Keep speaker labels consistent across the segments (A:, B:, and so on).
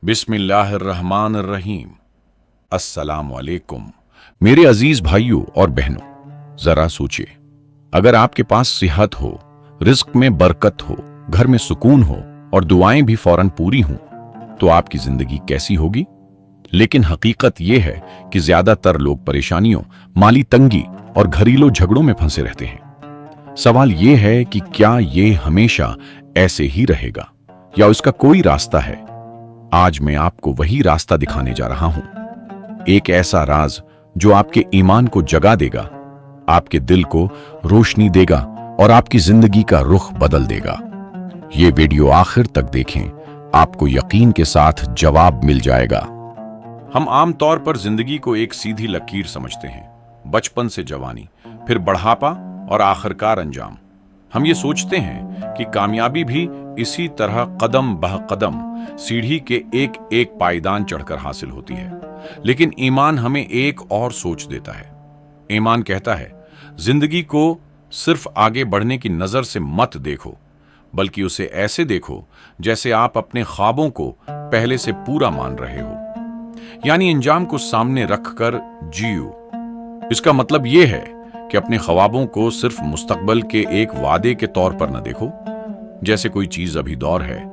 A: बिस्मिल्लाहिर्रहमानिर्रहीम। अस्सलाम वालेकुम। मेरे अजीज भाइयों और बहनों, जरा सोचिए, अगर आपके पास सेहत हो, रिस्क में बरकत हो, घर में सुकून हो और दुआएं भी फौरन पूरी हों, तो आपकी जिंदगी कैसी होगी। लेकिन हकीकत यह है कि ज्यादातर लोग परेशानियों, माली तंगी और घरेलू झगड़ों में फंसे रहते हैं। सवाल यह है कि क्या यह हमेशा ऐसे ही रहेगा या उसका कोई रास्ता है। आज मैं आपको वही रास्ता दिखाने जा रहा हूं, एक ऐसा राज जो आपके ईमान को जगा देगा, आपके दिल को रोशनी देगा और आपकी जिंदगी का रुख बदल देगा। ये वीडियो आखिर तक देखें, आपको यकीन के साथ जवाब मिल जाएगा। हम आम तौर पर जिंदगी को एक सीधी लकीर समझते हैं, बचपन से जवानी, फिर बढ़ापा और आखिरकार अंजाम। हम ये सोचते हैं कि कामयाबी भी इसी तरह कदम बह कदम सीढ़ी के एक एक पायदान चढ़कर हासिल होती है। लेकिन ईमान हमें एक और सोच देता है। ईमान कहता है, जिंदगी को सिर्फ आगे बढ़ने की नजर से मत देखो, बल्कि उसे ऐसे देखो जैसे आप अपने ख्वाबों को पहले से पूरा मान रहे हो, यानी अंजाम को सामने रखकर जियो। इसका मतलब यह है कि अपने ख्वाबों को सिर्फ मुस्तकबल के एक वादे के तौर पर न देखो, जैसे कोई चीज अभी दौर है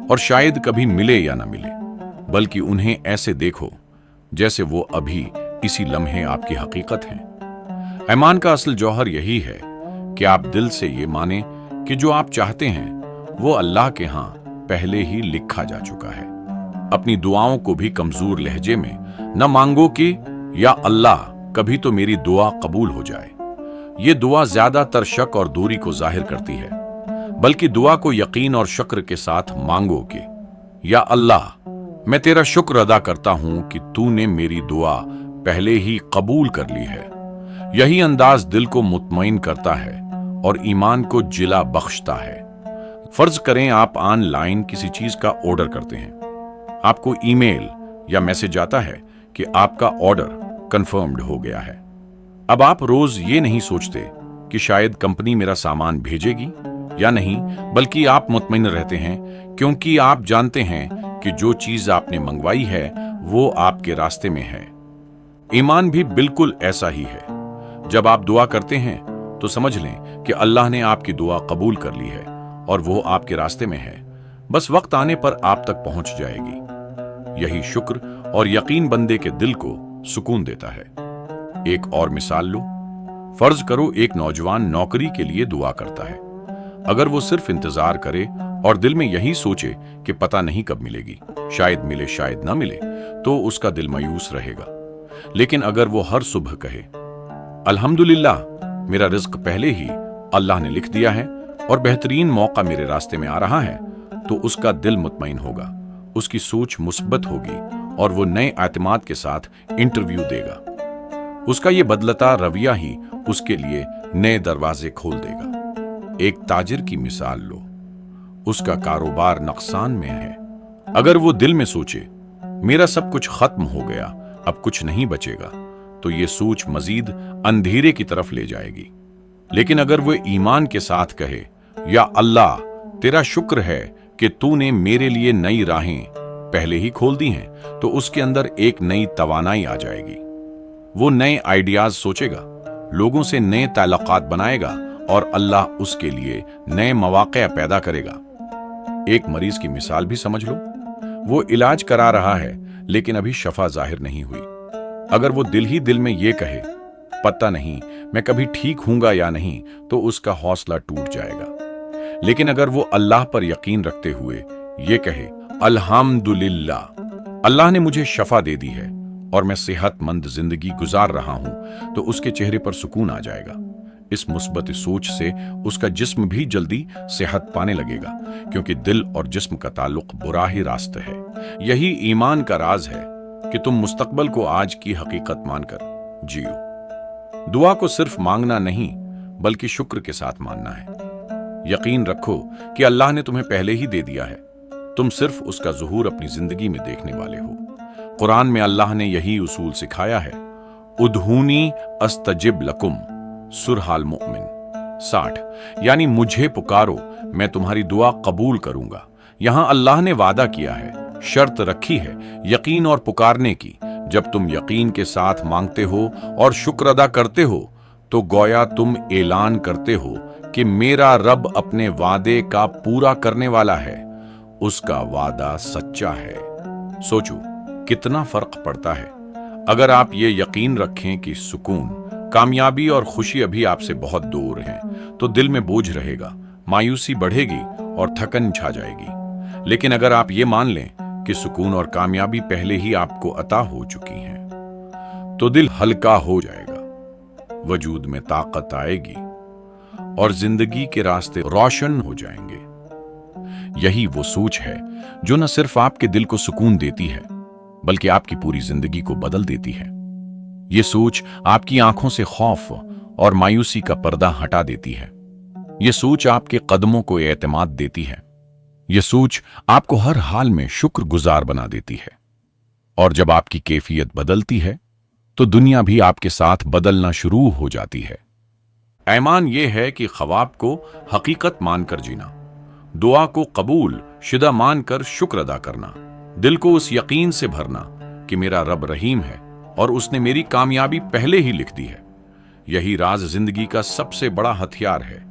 A: और शायद कभी मिले या ना मिले, बल्कि उन्हें ऐसे देखो जैसे वो अभी इसी लम्हे आपकी हकीकत है। ईमान का असल जौहर यही है कि आप दिल से ये माने कि जो आप चाहते हैं वो अल्लाह के हां पहले ही लिखा जा चुका है। अपनी दुआओं को भी कमजोर लहजे में न मांगो कि या अल्लाह कभी तो मेरी दुआ कबूल हो जाए। ये दुआ ज्यादातर शक और दूरी को जाहिर करती है, बल्कि दुआ को यकीन और शुक्र के साथ मांगो कि या अल्लाह, मैं तेरा शुक्र अदा करता हूं कि तूने मेरी दुआ पहले ही कबूल कर ली है। यही अंदाज दिल को मुतमईन करता है और ईमान को जिला बख्शता है। फर्ज करें आप ऑनलाइन किसी चीज का ऑर्डर करते हैं, आपको ईमेल या मैसेज आता है कि आपका ऑर्डर कंफर्म्ड हो गया है। अब आप रोज ये नहीं सोचते कि शायद कंपनी मेरा सामान भेजेगी या नहीं, बल्कि आप मुतमईन रहते हैं क्योंकि आप जानते हैं कि जो चीज आपने मंगवाई है वो आपके रास्ते में है। ईमान भी बिल्कुल ऐसा ही है। जब आप दुआ करते हैं तो समझ लें कि अल्लाह ने आपकी दुआ कबूल कर ली है और वो आपके रास्ते में है, बस वक्त आने पर आप तक पहुंच जाएगी। यही शुक्र और यकीन बंदे के दिल को सुकून देता है। एक और मिसाल लो, फर्ज करो एक नौजवान नौकरी के लिए दुआ करता है। अगर वो सिर्फ इंतजार करे और दिल में यही सोचे कि पता नहीं कब मिलेगी, शायद मिले शायद ना मिले, तो उसका दिल मायूस रहेगा। लेकिन अगर वो हर सुबह कहे, अल्हम्दुलिल्लाह, मेरा रिज्क पहले ही अल्लाह ने लिख दिया है और बेहतरीन मौका मेरे रास्ते में आ रहा है, तो उसका दिल मुतमईन होगा, उसकी सोच मुस्बत होगी और वो नए एतमाद के साथ इंटरव्यू देगा। उसका ये बदलता रवैया ही उसके लिए नए दरवाजे खोल देगा। एक ताजिर की मिसाल लो, उसका कारोबार नुकसान में है। अगर वो दिल में सोचे, मेरा सब कुछ खत्म हो गया, अब कुछ नहीं बचेगा, तो ये सोच मजीद अंधेरे की तरफ ले जाएगी। लेकिन अगर वो ईमान के साथ कहे, या अल्लाह, तेरा शुक्र है कि तूने मेरे लिए नई राहें पहले ही खोल दी हैं, तो उसके अंदर एक नई तवानाई आ जाएगी। वो नए आइडियाज सोचेगा, लोगों से नए ताल्लुकात बनाएगा और अल्लाह उसके लिए नए मौके पैदा करेगा। एक मरीज की मिसाल भी समझ लो, वो इलाज करा रहा है लेकिन अभी शफा जाहिर नहीं हुई। अगर वो दिल ही दिल में ये कहे, पता नहीं मैं कभी ठीक हूंगा या नहीं, तो उसका हौसला टूट जाएगा। लेकिन अगर वो अल्लाह पर यकीन रखते हुए ये कहे, अल्हम्दुलिल्लाह, अल्लाह ने मुझे शफा दे दी है और मैं सेहतमंद जिंदगी गुजार रहा हूं, तो उसके चेहरे पर सुकून आ जाएगा। इस मुस्बत सोच से उसका जिस्म भी जल्दी सेहत पाने लगेगा, क्योंकि दिल और जिस्म का ताल्लुक बुरा ही रास्ते है। यही ईमान का राज है कि तुम मुस्तकबल को आज की हकीकत मानकर जियो। दुआ को सिर्फ मांगना नहीं, बल्कि शुक्र के साथ मानना है। यकीन रखो कि अल्लाह ने तुम्हें पहले ही दे दिया है, तुम सिर्फ उसका ज़ुहूर अपनी जिंदगी में देखने वाले हो। कुरान में अल्लाह ने यही उसूल सिखाया है, उदहूनी अस्तजिब लकुम, सूरह अल मोमिन 60, यानी मुझे पुकारो, मैं तुम्हारी दुआ कबूल करूंगा। यहां अल्लाह ने वादा किया है शर्त रखी है यकीन और पुकारने की। जब तुम यकीन के साथ मांगते हो और शुक्र अदा करते हो तो गोया तुम ऐलान करते हो कि मेरा रब अपने वादे का पूरा करने वाला है, उसका वादा सच्चा है। सोचो कितना फर्क पड़ता है। अगर आप ये यकीन रखें कि सुकून, कामयाबी और खुशी अभी आपसे बहुत दूर हैं, तो दिल में बोझ रहेगा, मायूसी बढ़ेगी और थकन छा जाएगी। लेकिन अगर आप ये मान लें कि सुकून और कामयाबी पहले ही आपको अता हो चुकी हैं, तो दिल हल्का हो जाएगा, वजूद में ताकत आएगी और जिंदगी के रास्ते रोशन हो जाएंगे। यही वो सोच है जो न सिर्फ आपके दिल को सुकून देती है, बल्कि आपकी पूरी जिंदगी को बदल देती है। ये सोच आपकी आंखों से खौफ और मायूसी का पर्दा हटा देती है। ये सोच आपके कदमों को एतमाद देती है। ये सोच आपको हर हाल में शुक्रगुजार बना देती है। और जब आपकी कैफियत बदलती है तो दुनिया भी आपके साथ बदलना शुरू हो जाती है। ईमान यह है कि ख्वाब को हकीकत मानकर जीना, दुआ को कबूल शुदा मानकर शुक्र अदा करना, दिल को उस यकीन से भरना कि मेरा रब रहीम है और उसने मेरी कामयाबी पहले ही लिख दी है। यही राज जिंदगी का सबसे बड़ा हथियार है।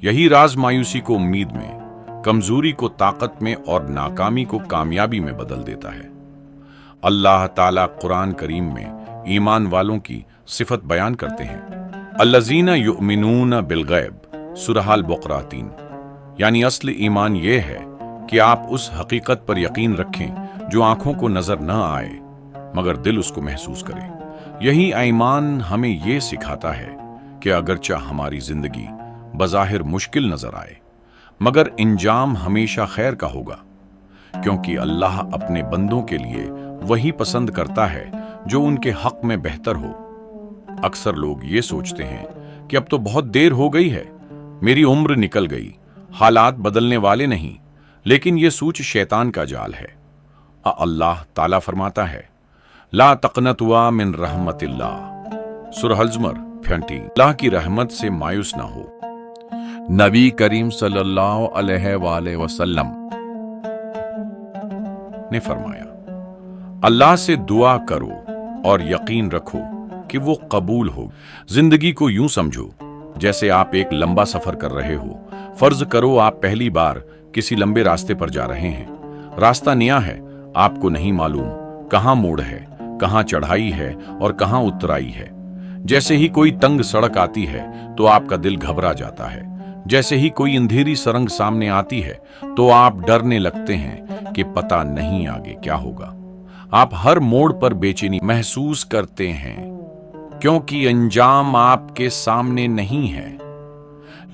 A: यही राज मायूसी को उम्मीद में, कमजोरी को ताकत में और नाकामी को कामयाबी में बदल देता है। अल्लाह ताला कुरान करीम में ईमान वालों की सिफत बयान करते हैं, अल्लज़ीना युमिनून बिलगैब, सूरह अल-बक़रा 3। यानी असली ईमान यह है कि आप उस हकीकत पर यकीन रखें जो आंखों को नजर न आए मगर दिल उसको महसूस करे। यही ईमान हमें यह सिखाता है कि अगरचा हमारी जिंदगी बज़ाहिर मुश्किल नजर आए मगर इंजाम हमेशा खैर का होगा, क्योंकि अल्लाह अपने बंदों के लिए वही पसंद करता है जो उनके हक में बेहतर हो। अक्सर लोग ये सोचते हैं कि अब तो बहुत देर हो गई है, मेरी उम्र निकल गई, हालात बदलने वाले नहीं। लेकिन यह सोच शैतान का जाल है। अल्लाह ताला फरमाता है, ला तक़नतुआ मिन रहमतिल्लाह, सूरह अल-ज़ुमर 20। अल्लाह की रहमत से मायूस ना हो। नबी करीम सल्लल्लाहु अलैहि वसल्लम ने फरमाया, अल्लाह से दुआ करो और यकीन रखो कि वो कबूल हो। जिंदगी को यूं समझो जैसे आप एक लंबा सफर कर रहे हो। फर्ज करो आप पहली बार किसी लंबे रास्ते पर जा रहे हैं। रास्ता नया है, आपको नहीं मालूम कहां मोड़ है, कहां चढ़ाई है और कहां उतराई है। जैसे ही कोई तंग सड़क आती है तो आपका दिल घबरा जाता है। जैसे ही कोई अंधेरी सुरंग सामने आती है तो आप डरने लगते हैं कि पता नहीं आगे क्या होगा। आप हर मोड़ पर बेचैनी महसूस करते हैं क्योंकि अंजाम आपके सामने नहीं है।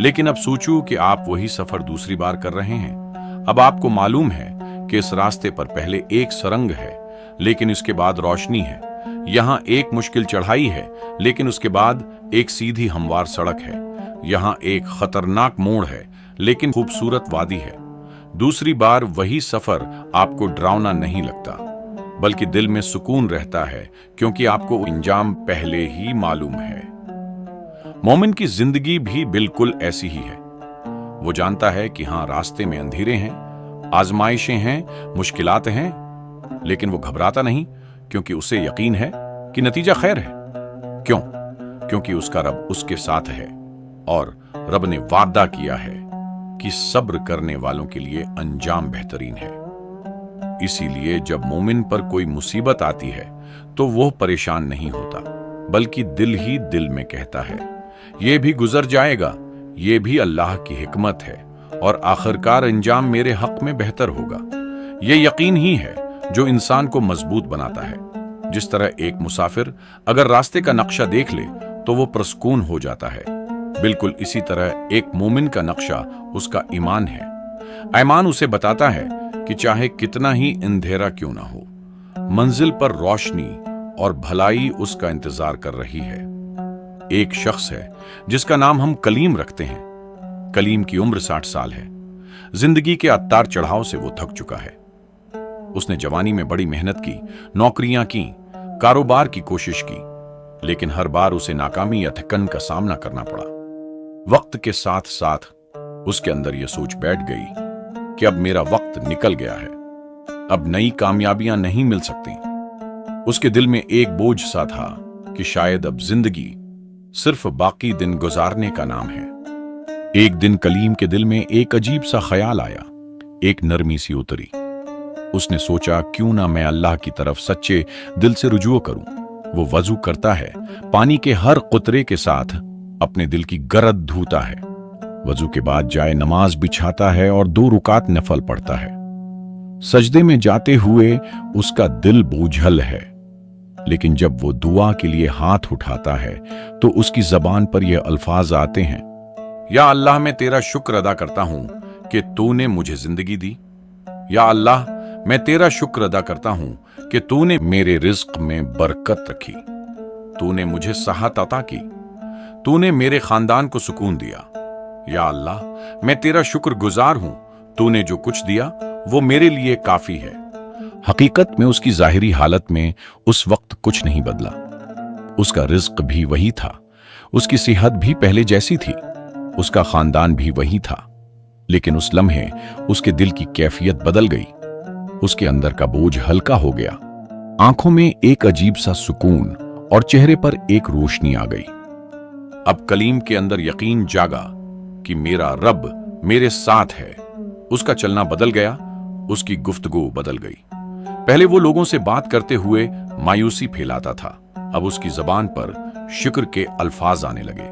A: लेकिन अब सोचो कि आप वही सफर दूसरी बार कर रहे हैं। अब आपको मालूम है कि इस रास्ते पर पहले एक सुरंग है लेकिन इसके बाद रोशनी है। यहाँ एक मुश्किल चढ़ाई है लेकिन उसके बाद एक सीधी हमवार सड़क है। यहाँ एक खतरनाक मोड़ है लेकिन खूबसूरत वादी है। दूसरी बार वही सफर आपको डरावना नहीं लगता बल्कि दिल में सुकून रहता है, क्योंकि आपको इंजाम पहले ही मालूम है। मोमिन की जिंदगी भी बिल्कुल ऐसी ही है। वो जानता है कि हाँ, रास्ते में अंधेरे हैं, आजमाइशें हैं, मुश्किलात हैं, लेकिन वो घबराता नहीं क्योंकि उसे यकीन है कि नतीजा खैर है। क्यों? क्योंकि उसका रब उसके साथ है और रब ने वादा किया है कि सब्र करने वालों के लिए अंजाम बेहतरीन है। इसीलिए जब मोमिन पर कोई मुसीबत आती है तो वो परेशान नहीं होता बल्कि दिल ही दिल में कहता है, ये भी गुजर जाएगा, ये भी अल्लाह की हिकमत है और आखिरकार अंजाम मेरे हक में बेहतर होगा। ये यकीन ही है जो इंसान को मजबूत बनाता है। जिस तरह एक मुसाफिर अगर रास्ते का नक्शा देख ले तो वो प्रसकून हो जाता है, बिल्कुल इसी तरह एक मोमिन का नक्शा उसका ईमान है। ईमान उसे बताता है कि चाहे कितना ही अंधेरा क्यों ना हो, मंजिल पर रोशनी और भलाई उसका इंतजार कर रही है। एक शख्स है जिसका नाम हम कलीम रखते हैं। कलीम की उम्र 60 साल है। जिंदगी के अत्तार चढ़ाव से वो थक चुका है। उसने जवानी में बड़ी मेहनत की, नौकरियां की, कारोबार की कोशिश की, लेकिन हर बार उसे नाकामी या थकन का सामना करना पड़ा। वक्त के साथ साथ उसके अंदर यह सोच बैठ गई कि अब मेरा वक्त निकल गया है, अब नई कामयाबियां नहीं मिल सकती। उसके दिल में एक बोझ सा था कि शायद अब जिंदगी सिर्फ बाकी दिन गुजारने का नाम है। एक दिन कलीम के दिल में एक अजीब सा ख्याल आया, एक नरमी सी उतरी। उसने सोचा, क्यों ना मैं अल्लाह की तरफ सच्चे दिल से रुजू करूं। वो वजू करता है, पानी के हर कुतरे के साथ अपने दिल की गरज धोता है। वजू के बाद जाए नमाज बिछाता है और 2 रुकात नफल पढ़ता है। सजदे में जाते हुए उसका दिल बोझल है, लेकिन जब वो दुआ के लिए हाथ उठाता है तो उसकी जबान पर ये अल्फाज आते हैं, या अल्लाह मैं तेरा शुक्र अदा करता हूं कि तूने मुझे जिंदगी दी। या अल्लाह मैं तेरा शुक्र अदा करता हूं कि तूने मेरे रिज्क में बरकत रखी, तूने मुझे सेहत अता की, तूने मेरे खानदान को सुकून दिया। या अल्लाह मैं तेरा शुक्रगुजार हूं, तूने जो कुछ दिया वो मेरे लिए काफी है। हकीकत में उसकी जाहिरी हालत में उस वक्त कुछ नहीं बदला। उसका रिज्क भी वही था, उसकी सेहत भी पहले जैसी थी, उसका खानदान भी वही था। लेकिन उस लम्हे उसके दिल की कैफियत बदल गई। उसके अंदर का बोझ हल्का हो गया, आंखों में एक अजीब सा सुकून और चेहरे पर एक रोशनी आ गई। अब कलीम के अंदर यकीन जागा कि मेरा रब मेरे साथ है। उसका चलना बदल गया, उसकी गुफ्तगू बदल गई। पहले वो लोगों से बात करते हुए मायूसी फैलाता था, अब उसकी जबान पर शुक्र के अल्फाज आने लगे।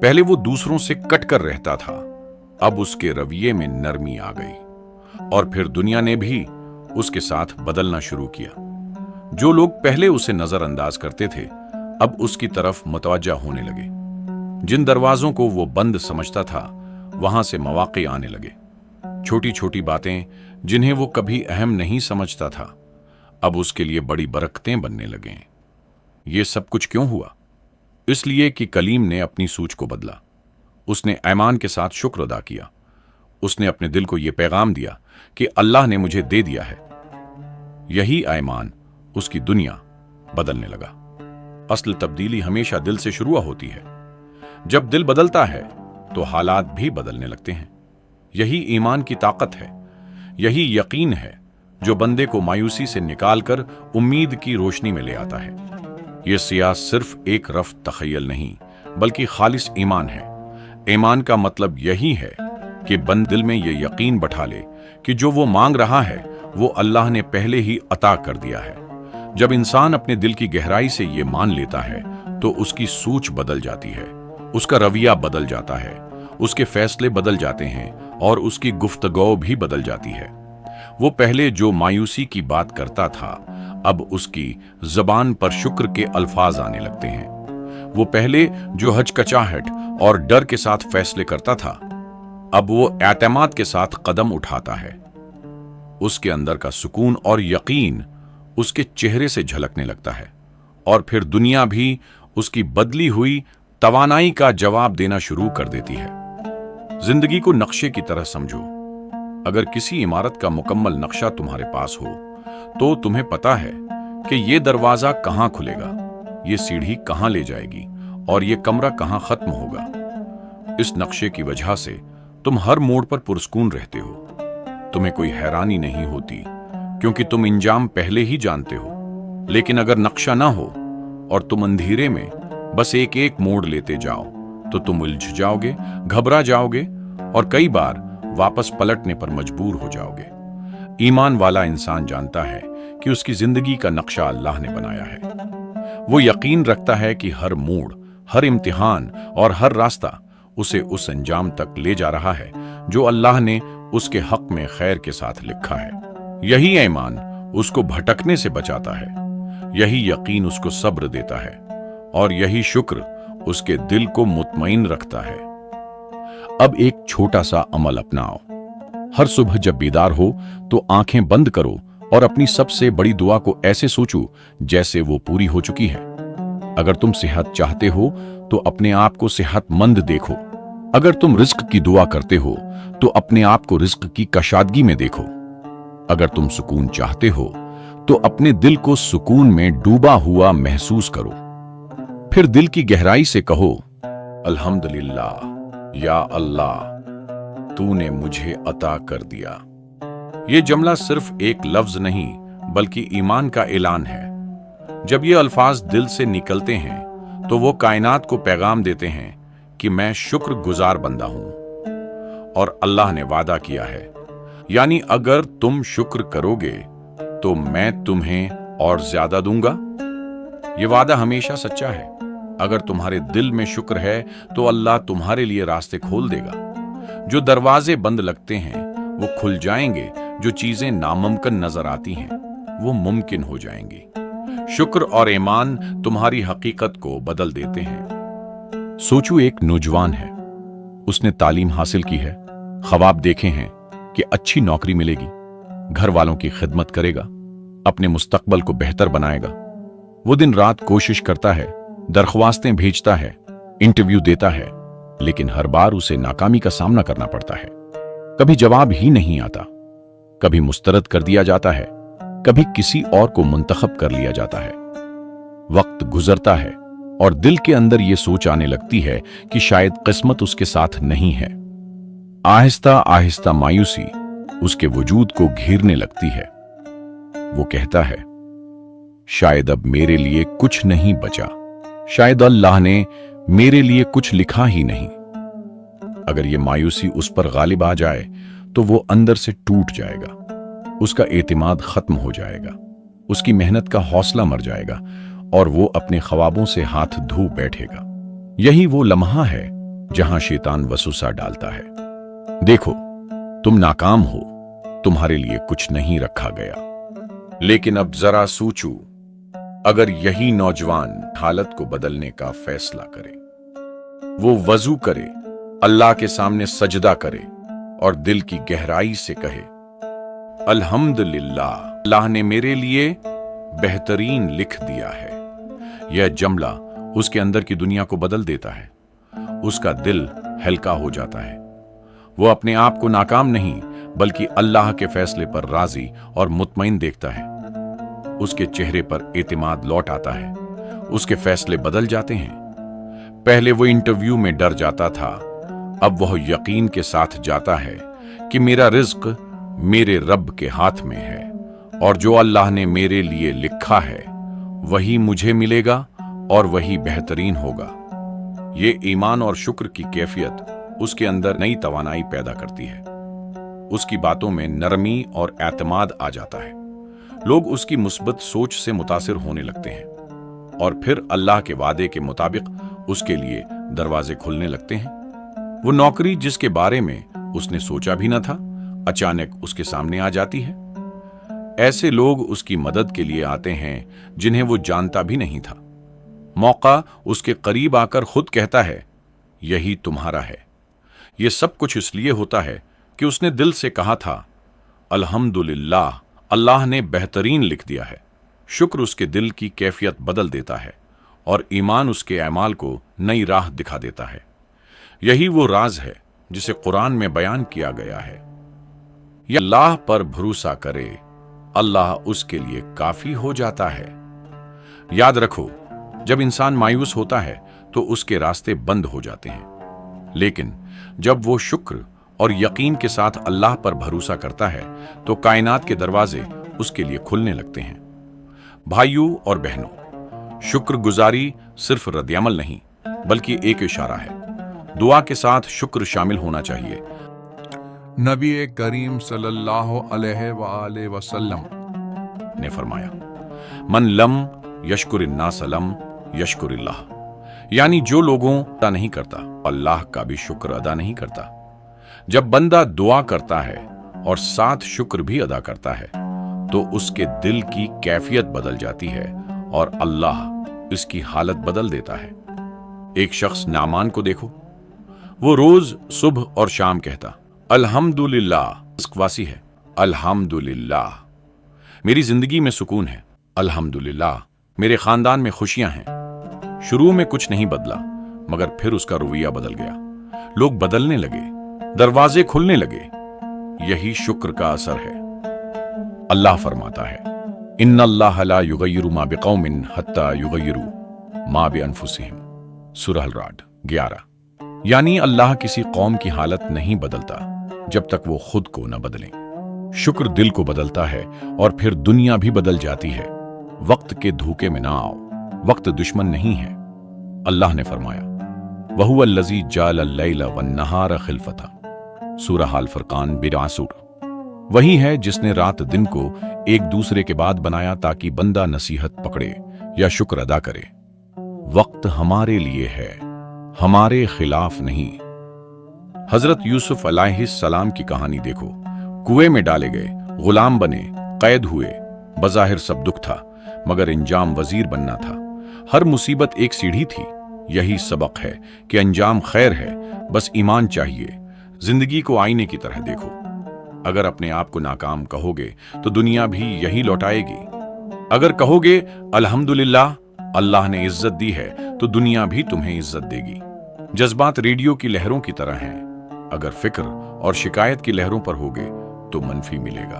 A: पहले वो दूसरों से कट कर रहता था, अब उसके रवैये में नरमी आ गई। और फिर दुनिया ने भी उसके साथ बदलना शुरू किया। जो लोग पहले उसे नजरअंदाज करते थे अब उसकी तरफ मुतवज्जा होने लगे। जिन दरवाजों को वो बंद समझता था वहां से मौके आने लगे। छोटी छोटी बातें जिन्हें वो कभी अहम नहीं समझता था अब उसके लिए बड़ी बरकतें बनने लगे। ये सब कुछ क्यों हुआ? इसलिए कि कलीम ने अपनी सूझ को बदला। उसने ईमान के साथ शुक्र अदा किया। उसने अपने दिल को यह पैगाम दिया कि अल्लाह ने मुझे दे दिया है। यही ईमान उसकी दुनिया बदलने लगा। असल तब्दीली हमेशा दिल से शुरू होती है। जब दिल बदलता है तो हालात भी बदलने लगते हैं। यही ईमान की ताकत है, यही यकीन है जो बंदे को मायूसी से निकालकर उम्मीद की रोशनी में ले आता है। यह सियाह सिर्फ एक रफ तखय्युल नहीं बल्कि खालिस ईमान है। ईमान का मतलब यही है कि बंद दिल में यह यकीन बैठा ले कि जो वो मांग रहा है वो अल्लाह ने पहले ही अता कर दिया है। जब इंसान अपने दिल की गहराई से ये मान लेता है तो उसकी सूझ बदल जाती है, उसका रवैया बदल जाता है, उसके फैसले बदल जाते हैं और उसकी गुफ्तगू भी बदल जाती है। वो पहले जो मायूसी की बात करता था अब उसकी जबान पर शुक्र के अल्फाज आने लगते हैं। वो पहले जो हचकचाहट और डर के साथ फैसले करता था अब वो एतमाद के साथ कदम उठाता है। उसके अंदर का सुकून और यकीन उसके चेहरे से झलकने लगता है और फिर दुनिया भी उसकी बदली हुई तवानाई का जवाब देना शुरू कर देती है। जिंदगी को नक्शे की तरह समझो। अगर किसी इमारत का मुकम्मल नक्शा तुम्हारे पास हो तो तुम्हें पता है कि ये दरवाजा कहां खुलेगा, ये सीढ़ी कहां ले जाएगी और ये कमरा कहां खत्म होगा। इस नक्शे की वजह से तुम हर मोड़ पर पुरस्कून रहते हो। तुम्हें कोई हैरानी नहीं होती क्योंकि तुम इंजाम पहले ही जानते हो। लेकिन अगर नक्शा ना हो और तुम अंधेरे में बस एक एक मोड़ लेते जाओ तो तुम उलझ जाओगे, घबरा जाओगे और कई बार वापस पलटने पर मजबूर हो जाओगे। ईमान वाला इंसान जानता है कि उसकी जिंदगी का नक्शा अल्लाह ने बनाया है। वो यकीन रखता है कि हर मोड़, हर इम्तिहान और हर रास्ता उसे उस अंजाम तक ले जा रहा है जो अल्लाह ने उसके हक में खैर के साथ लिखा है। यही ईमान उसको भटकने से बचाता है, यही यकीन उसको सब्र देता है और यही शुक्र उसके दिल को मुतमईन रखता है। अब एक छोटा सा अमल अपनाओ। हर सुबह जब बीदार हो तो आंखें बंद करो और अपनी सबसे बड़ी दुआ को ऐसे सोचो जैसे वो पूरी हो चुकी है। अगर तुम सेहत चाहते हो तो अपने आप को सेहतमंद देखो। अगर तुम रिज्क की दुआ करते हो तो अपने आप को रिज्क की कशादगी में देखो। अगर तुम सुकून चाहते हो तो अपने दिल को सुकून में डूबा हुआ महसूस करो। फिर दिल की गहराई से कहो, अल्हम्दुलिल्लाह या अल्लाह, तूने मुझे अता कर दिया। یہ جملہ صرف ایک لفظ نہیں بلکہ ایمان کا اعلان ہے۔ جب یہ الفاظ دل سے نکلتے ہیں تو وہ کائنات کو پیغام دیتے ہیں کہ میں شکر گزار بندہ ہوں، اور اللہ نے وعدہ کیا ہے، یعنی اگر تم شکر کرو گے تو میں تمہیں اور زیادہ دوں گا۔ یہ وعدہ ہمیشہ سچا ہے۔ اگر تمہارے دل میں شکر ہے تو اللہ تمہارے لیے راستے کھول دے گا۔ جو دروازے بند لگتے ہیں وہ کھل جائیں گے، جو چیزیں ناممکن نظر آتی ہیں وہ ممکن ہو جائیں گی۔ شکر اور ایمان تمہاری حقیقت کو بدل دیتے ہیں۔ سوچو، ایک نوجوان ہے، اس نے تعلیم حاصل کی ہے، خواب دیکھے ہیں کہ اچھی نوکری ملے گی، گھر والوں کی خدمت کرے گا، اپنے مستقبل کو بہتر بنائے گا۔ وہ دن رات کوشش کرتا ہے، درخواستیں بھیجتا ہے، انٹرویو دیتا ہے، لیکن ہر بار اسے ناکامی کا سامنا کرنا پڑتا ہے۔ کبھی جواب ہی نہیں آتا، کبھی مسترد کر دیا جاتا ہے، کبھی کسی اور کو منتخب کر لیا جاتا ہے۔ وقت گزرتا ہے اور دل کے اندر یہ سوچ آنے لگتی ہے کہ شاید قسمت اس کے ساتھ نہیں ہے۔ آہستہ آہستہ مایوسی اس کے وجود کو گھیرنے لگتی ہے۔ وہ کہتا ہے، شاید اب میرے لیے کچھ نہیں بچا، شاید اللہ نے میرے لیے کچھ لکھا ہی نہیں۔ اگر یہ مایوسی اس پر غالب آ جائے تو وہ اندر سے ٹوٹ جائے گا، اس کا اعتماد ختم ہو جائے گا، اس کی محنت کا حوصلہ مر جائے گا اور وہ اپنے خوابوں سے ہاتھ دھو بیٹھے گا۔ یہی وہ لمحہ ہے جہاں شیطان وسوسہ ڈالتا ہے، دیکھو تم ناکام ہو، تمہارے لیے کچھ نہیں رکھا گیا۔ لیکن اب ذرا سوچو، اگر یہی نوجوان حالت کو بدلنے کا فیصلہ کرے، وہ وضو کرے، اللہ کے سامنے سجدہ کرے اور دل کی گہرائی سے کہے، الحمدللہ، اللہ نے میرے لیے بہترین لکھ دیا ہے۔ یہ جملہ اس کے اندر کی دنیا کو بدل دیتا ہے، اس کا دل ہلکا ہو جاتا ہے۔ وہ اپنے آپ کو ناکام نہیں بلکہ اللہ کے فیصلے پر راضی اور مطمئن دیکھتا ہے۔ اس کے چہرے پر اعتماد لوٹ آتا ہے، اس کے فیصلے بدل جاتے ہیں۔ پہلے وہ انٹرویو میں ڈر جاتا تھا، اب وہ یقین کے ساتھ جاتا ہے کہ میرا رزق میرے رب کے ہاتھ میں ہے، اور جو اللہ نے میرے لیے لکھا ہے وہی مجھے ملے گا اور وہی بہترین ہوگا۔ یہ ایمان اور شکر کی کیفیت اس کے اندر نئی توانائی پیدا کرتی ہے۔ اس کی باتوں میں نرمی اور اعتماد آ جاتا ہے، لوگ اس کی مثبت سوچ سے متاثر ہونے لگتے ہیں، اور پھر اللہ کے وعدے کے مطابق اس کے لیے دروازے کھلنے لگتے ہیں۔ وہ نوکری جس کے بارے میں اس نے سوچا بھی نہ تھا، اچانک اس کے سامنے آ جاتی ہے۔ ایسے لوگ اس کی مدد کے لیے آتے ہیں جنہیں وہ جانتا بھی نہیں تھا۔ موقع اس کے قریب آ کر خود کہتا ہے، یہی تمہارا ہے۔ یہ سب کچھ اس لیے ہوتا ہے کہ اس نے دل سے کہا تھا، الحمدللہ، اللہ نے بہترین لکھ دیا ہے۔ شکر اس کے دل کی کیفیت بدل دیتا ہے اور ایمان اس کے اعمال کو نئی راہ دکھا دیتا ہے۔ یہی وہ راز ہے جسے قرآن میں بیان کیا گیا ہے، یا اللہ پر بھروسہ کرے، اللہ اس کے لیے کافی ہو جاتا ہے۔ یاد رکھو، جب انسان مایوس ہوتا ہے تو اس کے راستے بند ہو جاتے ہیں، لیکن جب وہ شکر اور یقین کے ساتھ اللہ پر بھروسہ کرتا ہے تو کائنات کے دروازے اس کے لیے کھلنے لگتے ہیں۔ بھائیوں اور بہنوں، شکر گزاری صرف رد عمل نہیں بلکہ ایک اشارہ ہے۔ دعا کے ساتھ شکر شامل ہونا چاہیے۔
B: نبی کریم صلی اللہ علیہ وآلہ وسلم
A: نے فرمایا، من لم یشکر الناس لم یشکر اللہ، یعنی جو لوگوں کا نہیں کرتا اللہ کا بھی شکر ادا نہیں کرتا۔ جب بندہ دعا کرتا ہے اور ساتھ شکر بھی ادا کرتا ہے تو اس کے دل کی کیفیت بدل جاتی ہے اور اللہ اس کی حالت بدل دیتا ہے۔ ایک شخص نعمان کو دیکھو، وہ روز صبح اور شام کہتا، الحمدللہ، رزقواسی ہے، الحمدللہ، میری زندگی میں سکون ہے، الحمدللہ، میرے خاندان میں خوشیاں ہیں۔ شروع میں کچھ نہیں بدلا، مگر پھر اس کا رویہ بدل گیا، لوگ بدلنے لگے، دروازے کھلنے لگے۔ یہی شکر کا اثر ہے۔ اللہ فرماتا ہے، ان اللہ لا یغیر ما بقوم حتی یغیروا ما بانفسہم، سورہ الرعد 11۔ یعنی اللہ کسی قوم کی حالت نہیں بدلتا جب تک وہ خود کو نہ بدلیں۔ शुक्र दिल को बदलता है और फिर दुनिया भी बदल जाती है। वक्त के धोखे में ना आओ, वक्त दुश्मन नहीं है। अल्लाह ने फरमाया, वहुवल्लज़ी जाअल लैला वन्नहारा खिलफता, सूरह अल फुरकान 82। वही है जिसने रात दिन को एक दूसरे के बाद बनाया ताकि बंदा नसीहत पकड़े या शुक्र अदा करे। वक्त हमारे लिए है, हमारे खिलाफ नहीं। हजरत यूसुफ अलैहिस्सलाम की कहानी देखो। कुएं में डाले गए, गुलाम बने, कैद हुए। बज़ाहिर सब दुख था, मगर इंजाम वजीर बनना था। हर मुसीबत एक सीढ़ी थी। यही सबक है कि अंजाम खैर है, बस ईमान चाहिए। जिंदगी को आईने की तरह देखो। अगर अपने आप को नाकाम कहोगे तो दुनिया भी यही लौटाएगी। अगर कहोगे अल्हम्दुलिल्लाह, अल्लाह ने इज्जत दी है, तो दुनिया भी तुम्हें इज्जत देगी। जज्बात रेडियो की लहरों की तरह हैं। अगर फिक्र और शिकायत की लहरों पर होगे तो मनफी मिलेगा।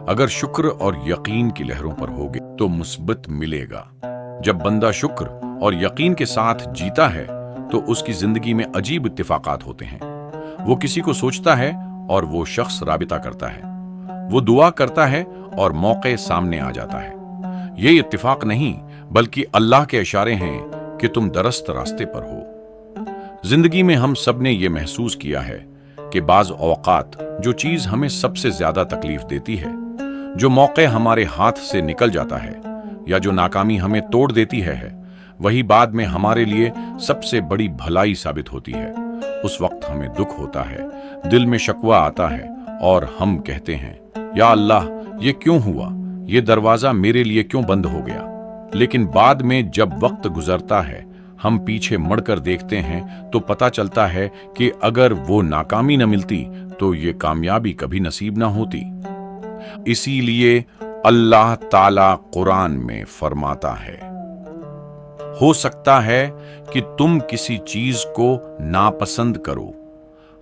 A: अगर शुक्र और यकीन की लहरों पर होगे तो मुस्बत मिलेगा। जब बंदा शुक्र और यकीन के साथ जीता है तो उसकी जिंदगी में अजीब इत्तिफाकात होते हैं। वो किसी को सोचता है और वो शख्स राबिता करता है। वो दुआ करता है और मौके सामने आ जाता है। ये इत्तिफाक नहीं, बल्कि अल्लाह के इशारे हैं कि तुम दरस्त रास्ते पर हो। जिंदगी में हम सब ने ये महसूस किया है कि बाज औकात जो चीज हमें सबसे ज्यादा तकलीफ देती है, जो मौके हमारे हाथ से निकल जाता है या जो नाकामी हमें तोड़ देती है, वही बाद में हमारे लिए सबसे बड़ी भलाई साबित होती है। उस वक्त हमें दुख होता है, दिल में शकवा आता है और हम कहते हैं, या अल्लाह, ये क्यों हुआ? ये दरवाजा मेरे लिए क्यों बंद हो गया? लेकिन बाद में जब वक्त गुजरता है, हम पीछे मुड़कर देखते हैं तो पता चलता है कि अगर वो नाकामी न मिलती तो ये कामयाबी कभी नसीब ना होती। इसीलिए अल्लाह ताला कुरान में फरमाता है, हो सकता है कि तुम किसी चीज को नापसंद करो,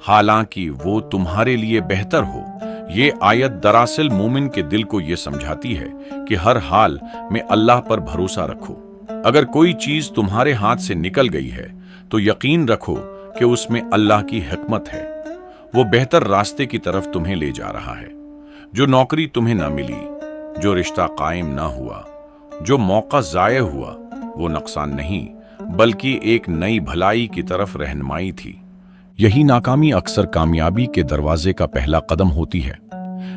A: हालांकि वो तुम्हारे लिए बेहतर हो। ये आयत दरअसल मोमिन के दिल को ये समझाती है कि हर हाल में अल्लाह पर भरोसा रखो। अगर कोई चीज तुम्हारे हाथ से निकल गई है तो यकीन रखो कि उसमें अल्लाह की हिकमत है। वो बेहतर रास्ते की तरफ तुम्हें ले जा रहा है। जो नौकरी तुम्हें ना मिली, जो रिश्ता कायम ना हुआ, जो मौका जाये हुआ, वो नुकसान नहीं बल्कि एक नई भलाई की तरफ रहनुमाई थी। यही नाकामी अक्सर कामयाबी के दरवाजे का पहला कदम होती है।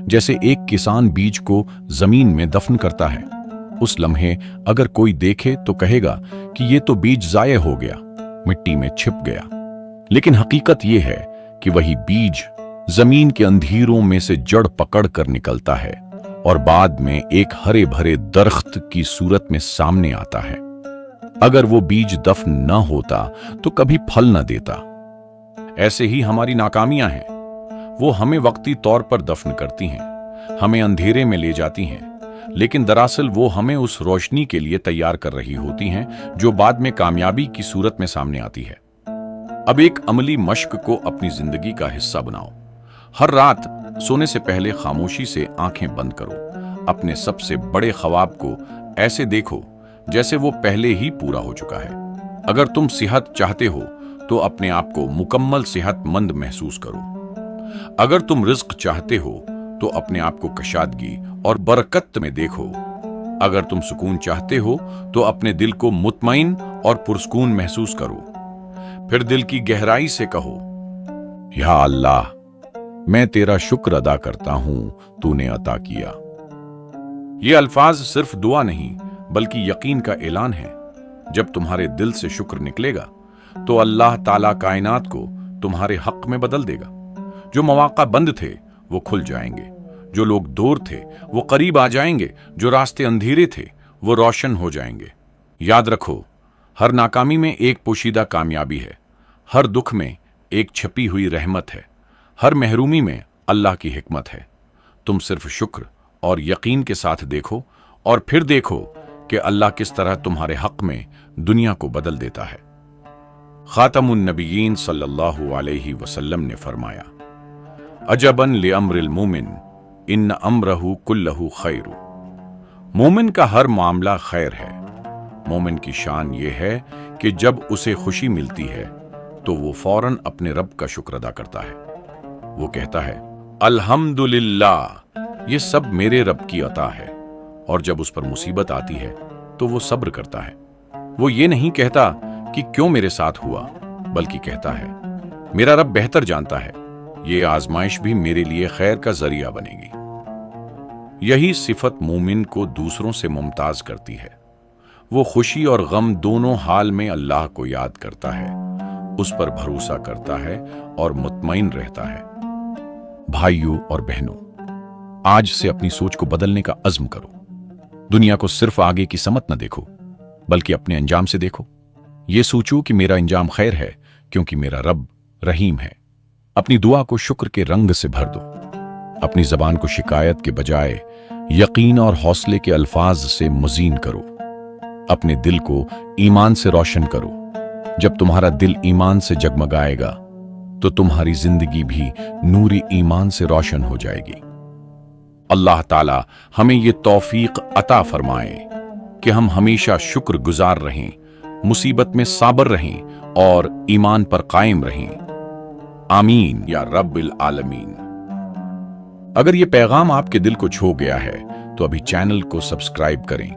A: जैसे एक किसान बीज को जमीन में दफन करता है। उस लम्हे अगर कोई देखे तो कहेगा कि ये तो बीज जाये हो गया, मिट्टी में छिप गया। लेकिन हकीकत ये है कि वही बीज जमीन के अंधेरों में से जड़ पकड़ कर निकलता है और बाद में एक हरे भरे दरख्त की सूरत में सामने आता है। अगर वो बीज दफन न होता तो कभी फल न देता। ऐसे ही हमारी नाकामियां हैं। वो हमें वक्ती तौर पर दफन करती हैं, हमें अंधेरे में ले जाती हैं, लेकिन दरअसल वो हमें उस रोशनी के लिए तैयार कर रही होती हैं जो बाद में कामयाबी की सूरत में सामने आती है। अब एक अमली मश्क को अपनी जिंदगी का हिस्सा बनाओ। हर रात सोने से पहले खामोशी से आंखें बंद करो। अपने सबसे बड़े ख्वाब को ऐसे देखो जैसे वो पहले ही पूरा हो चुका है। अगर तुम सेहत चाहते हो तो अपने आप को मुकम्मल सेहतमंद महसूस करो। अगर तुम रिज्क चाहते हो तो अपने आप को कशादगी और बरकत में देखो। अगर तुम सुकून चाहते हो तो अपने दिल को मुतमईन और पुरसकून महसूस करो। फिर दिल की गहराई से कहो, या अल्लाह, मैं तेरा शुक्र अदा करता हूं, तूने अता किया। ये अल्फाज सिर्फ दुआ नहीं बल्कि यकीन का ऐलान है। जब तुम्हारे दिल से शुक्र निकलेगा तो अल्लाह ताला कायनात को तुम्हारे हक में बदल देगा। जो मौका बंद थे वो खुल जाएंगे, जो लोग दूर थे वो करीब आ जाएंगे, जो रास्ते अंधेरे थे वो रोशन हो जाएंगे। याद रखो, हर नाकामी में एक पोशीदा कामयाबी है, हर दुख में एक छपी हुई रहमत है, हर महरूमी में अल्लाह की हिकमत है। तुम सिर्फ शुक्र और यकीन के साथ देखो और फिर देखो कि अल्लाह किस तरह तुम्हारे हक में दुनिया को बदल देता है। खातमुन नबिय्यीन सल्लल्लाहु अलैहि वसल्लम ने फरमाया, अजबन लिअम्रिल मोमिन इन्न अम्रहु कुल्लहु खैरु। मोमिन का हर मामला खैर है। मोमिन की शान ये है कि जब उसे खुशी मिलती है तो वो फौरन अपने रब का शुक्र अदा करता है। वो कहता है, अल्हम्दुलिल्लाह, ये सब मेरे रब की अता है, और जब उस पर मुसीबत आती है तो वो सब्र करता है। वो ये नहीं कहता कि क्यों मेरे साथ हुआ, बल्कि कहता है मेरा रब बेहतर जानता है, ये आजमाइश भी मेरे लिए खैर का जरिया बनेगी। यही सिफत मोमिन को दूसरों से मुमताज करती है। वो खुशी और गम दोनों हाल में अल्लाह को याद करता है, उस पर भरोसा करता है और मुतमईन रहता है। भाइयों और बहनों, आज से अपनी सोच को बदलने का अज़्म करो। दुनिया को सिर्फ आगे की समत न देखो, बल्कि अपने अंजाम से देखो। ये सोचो कि मेरा अंजाम खैर है, क्योंकि मेरा रब रहीम है। अपनी दुआ को शुक्र के रंग से भर दो। अपनी जबान को शिकायत के बजाय यकीन और हौसले के अल्फाज से मुज़ीन करो। अपने दिल को ईमान से रोशन करो। जब तुम्हारा दिल ईमान से जगमगाएगा तो तुम्हारी जिंदगी भी नूरी ईमान से रोशन हो जाएगी। अल्लाह ताला हमें ये तौफीक अता फरमाए कि हम हमेशा शुक्र गुजार रहें, मुसीबत में साबर रहें और ईमान पर कायम रहें। आमीन या रब्बिल आलमीन। अगर ये पैगाम आपके दिल को छू गया है तो अभी चैनल को सब्सक्राइब करें,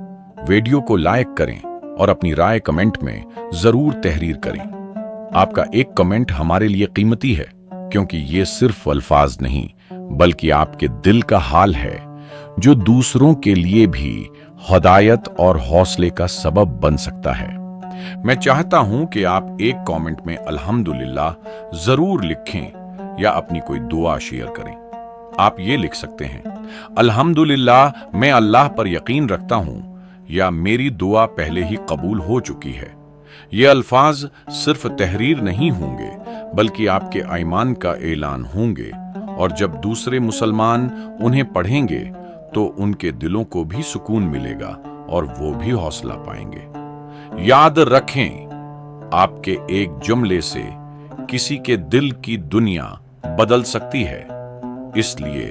A: वीडियो को लाइक करें और अपनी राय कमेंट में जरूर तहरीर करें। आपका एक कमेंट हमारे लिए कीमती है, क्योंकि ये सिर्फ अल्फाज नहीं बल्कि आपके दिल का हाल है, जो दूसरों के लिए भी हिदायत और हौसले का सबब बन सकता है। मैं चाहता हूं कि आप एक कमेंट में अल्हम्दुलिल्लाह जरूर लिखें या अपनी कोई दुआ शेयर करें। आप ये लिख सकते हैं, अल्हम्दुलिल्लाह मैं अल्लाह पर यकीन रखता हूं, या मेरी दुआ पहले ही कबूल हो चुकी है। ये अल्फाज सिर्फ तहरीर नहीं होंगे बल्कि आपके ईमान का ऐलान होंगे, और जब दूसरे मुसलमान उन्हें पढ़ेंगे तो उनके दिलों को भी सुकून मिलेगा और वो भी हौसला पाएंगे। याद रखें, आपके एक जुमले से किसी के दिल की दुनिया बदल सकती है। इसलिए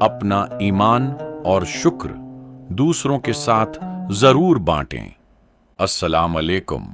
A: अपना ईमान और शुक्र दूसरों के साथ जरूर बांटें। अस्सलाम अलैकुम।